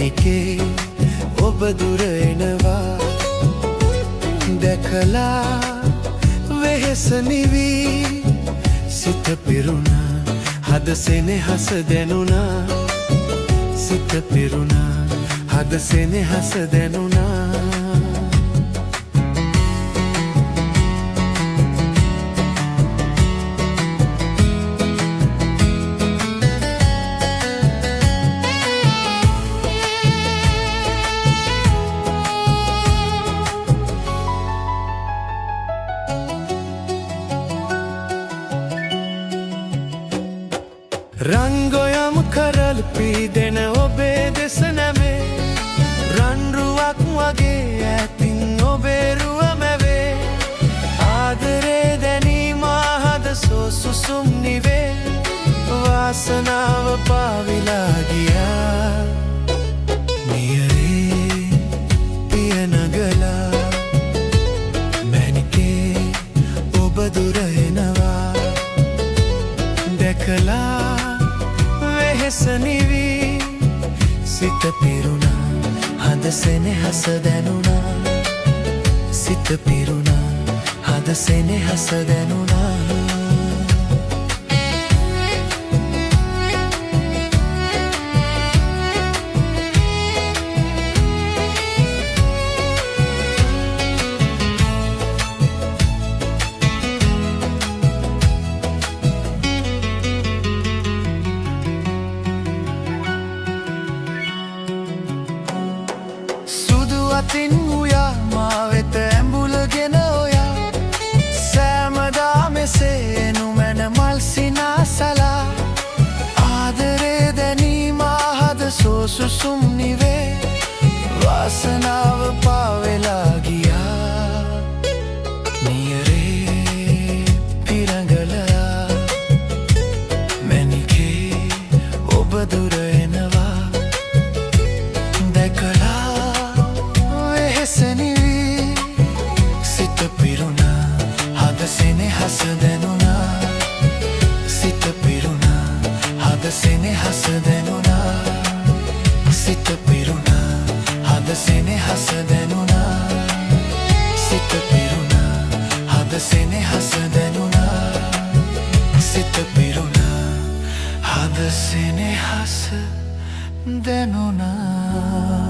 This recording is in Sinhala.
මැනිකේ ඔබ දුර එනවා දැකලා වෙහෙස නිවී සිත පිරුණා හද සෙනෙහස දැනුණා සිත පිරුණා හද සෙනෙහස දැනුණා රංගොයම් කරල් පීදෙන ඔබේ දෙස නැමේ රන්රුවක් වගේ ඇතින් ඔබේ රුව මැවේ ආදරේ දැනීම හද සුසුම් නිවේ වාසනාව පාවිලා ගියා නියරේ පිය නගලා මැනිකේ ඔබ දුර එනවා දැකලා වෙහෙස නිවී සිත පිරුණා හද සෙනෙහස දැනුණා සිත පිරුණා හද සෙනෙහස දැනුණා අතින් උයා මා වෙත ඇඹුලගෙන ඔයා සෑමදා මෙසේ නුමැන මල් සිනාසලා ආදරේ දැනීම හද සුසුම් නිවේ වාසනාව පාවෙලා ගියා නියරේ පිරඟලා මැනිකේ ඔබ දුර එනවා දැකලා සිත පිරුණා හද සෙනෙහස දැනුණා සිත පිරුණා හද සෙනෙහස දැනුණා සිත පිරුණා හද සෙනෙහස දැනුණා සිත පිරුණා හද සෙනෙහස දැනුණා සිත පිරුණා හද සෙනෙහස දැනුණා